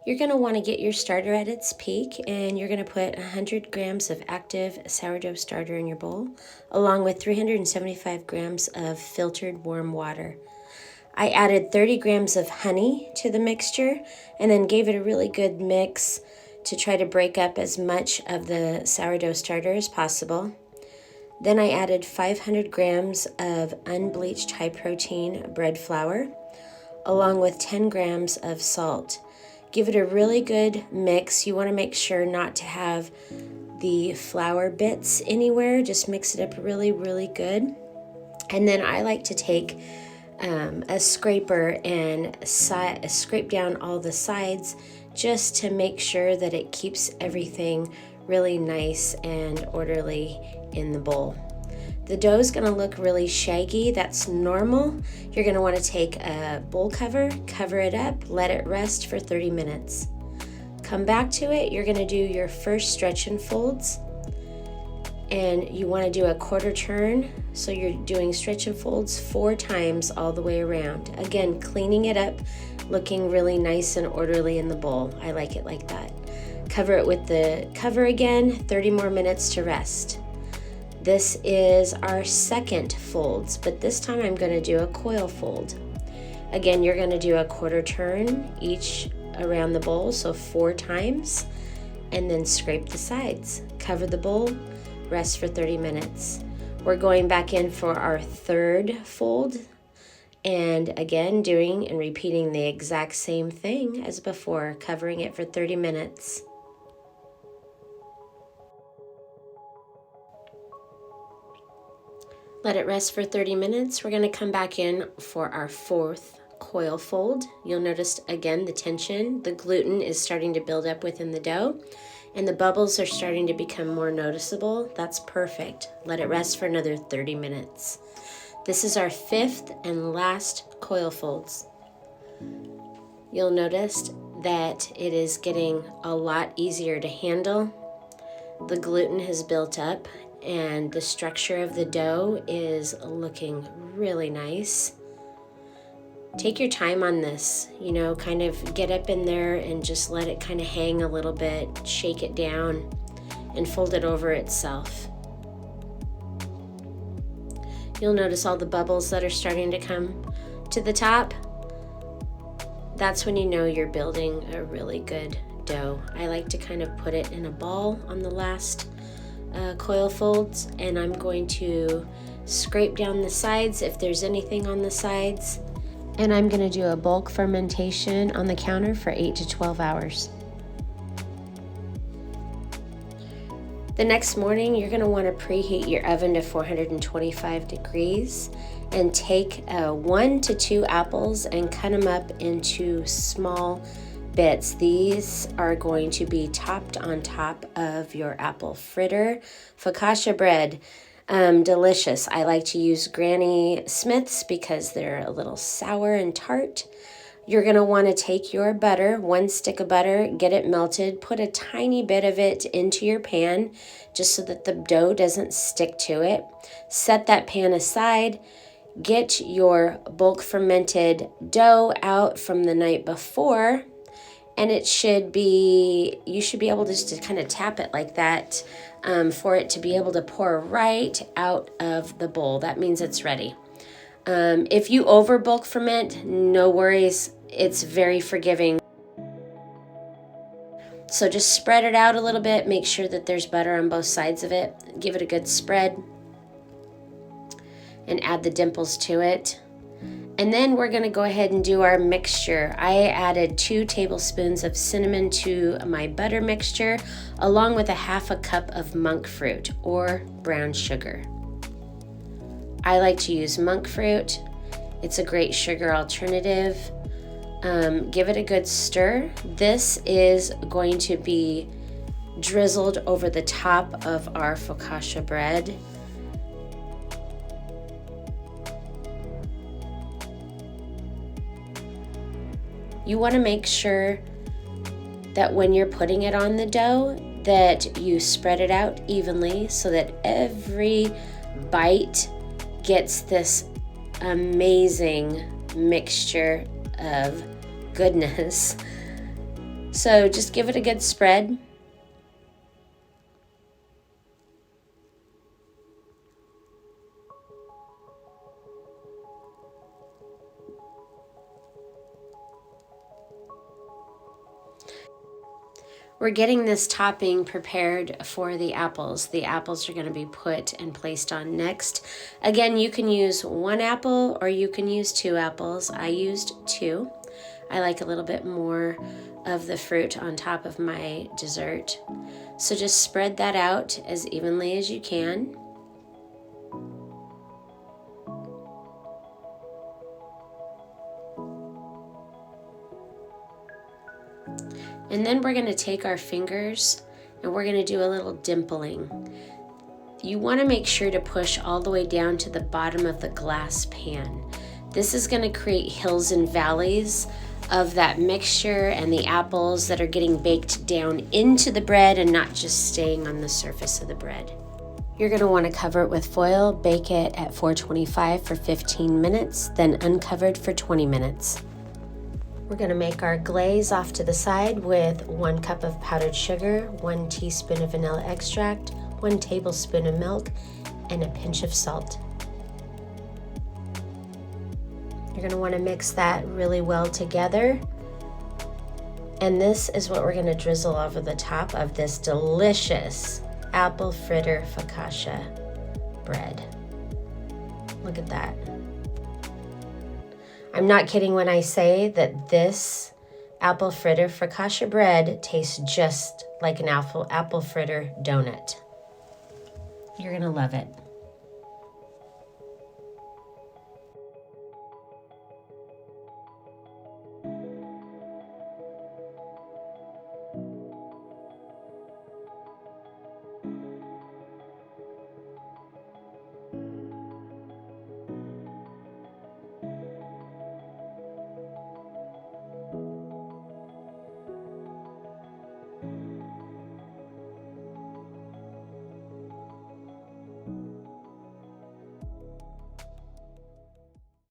You're going to want to get your starter at its peak, and you're going to put 100 grams of active sourdough starter in your bowl, along with 375 grams of filtered warm water. I added 30 grams of honey to the mixture and then gave it a really good mix to try to break up as much of the sourdough starter as possible. Then I added 500 grams of unbleached high-protein bread flour, along with 10 grams of salt. Give it a really good mix. You want to make sure not to have the flour bits anywhere. Just mix it up really, really good. And then I like to take a scraper and scrape down all the sides just to make sure that it keeps everything really nice and orderly in the bowl. The dough is going to look really shaggy. That's normal. You're going to want to take a bowl cover, cover it up, let it rest for 30 minutes. Come back to it. You're going to do your first stretch and folds, and you want to do a quarter turn. So you're doing stretch and folds 4 times all the way around. Again, cleaning it up, looking really nice and orderly in the bowl. I like it like that. Cover it with the cover again, 30 more minutes to rest. This is our second folds, but this time I'm going to do a coil fold. Again, you're going to do a quarter turn each around the bowl, so 4 times, and then scrape the sides. Cover the bowl, rest for 30 minutes. We're going back in for our third fold, and again doing and repeating the exact same thing as before, covering it for 30 minutes. Let it rest for 30 minutes. We're going to come back in for our fourth coil fold. You'll notice again the tension. The gluten is starting to build up within the dough, and the bubbles are starting to become more noticeable. That's perfect. Let it rest for another 30 minutes. This is our fifth and last coil folds. You'll notice that it is getting a lot easier to handle. The gluten has built up, and the structure of the dough is looking really nice. Take your time on this, kind of get up in there and just let it kind of hang a little bit, shake it down, and fold it over itself. You'll notice all the bubbles that are starting to come to the top. That's when you know you're building a really good dough. I like to kind of put it in a ball on the last coil folds, and I'm going to scrape down the sides if there's anything on the sides, and I'm going to do a bulk fermentation on the counter for 8 to 12 hours. The next morning, you're going to want to preheat your oven to 425 degrees and take 1 to 2 apples and cut them up into small bits. These are going to be topped on top of your apple fritter. Focaccia bread, delicious. I like to use Granny Smith's because they're a little sour and tart. You're going to want to take your butter, 1 stick of butter, get it melted, put a tiny bit of it into your pan just so that the dough doesn't stick to it. Set that pan aside. Get your bulk fermented dough out from the night before, and you should be able to just kind of tap it like that for it to be able to pour right out of the bowl. That means it's ready. If you over bulk ferment, no worries. It's very forgiving. So just spread it out a little bit. Make sure that there's butter on both sides of it. Give it a good spread and add the dimples to it. And then we're going to go ahead and do our mixture. I added 2 tablespoons of cinnamon to my butter mixture, along with a 1/2 cup of monk fruit or brown sugar. I like to use monk fruit. It's a great sugar alternative. Give it a good stir. This is going to be drizzled over the top of our focaccia bread. You want to make sure that when you're putting it on the dough that you spread it out evenly so that every bite gets this amazing mixture of goodness. So just give it a good spread. We're getting this topping prepared for the apples. The apples are going to be put and placed on next. Again, you can use 1 apple or you can use 2 apples. I used 2. I like a little bit more of the fruit on top of my dessert. So just spread that out as evenly as you can. And then we're going to take our fingers and we're going to do a little dimpling. You want to make sure to push all the way down to the bottom of the glass pan. This is going to create hills and valleys of that mixture and the apples that are getting baked down into the bread and not just staying on the surface of the bread. You're going to want to cover it with foil, bake it at 425 for 15 minutes, then uncovered for 20 minutes. We're going to make our glaze off to the side with 1 cup of powdered sugar, 1 teaspoon of vanilla extract, 1 tablespoon of milk, and a pinch of salt. You're going to want to mix that really well together. And this is what we're going to drizzle over the top of this delicious apple fritter focaccia bread. Look at that. I'm not kidding when I say that this apple fritter focaccia bread tastes just like an apple fritter donut. You're gonna love it.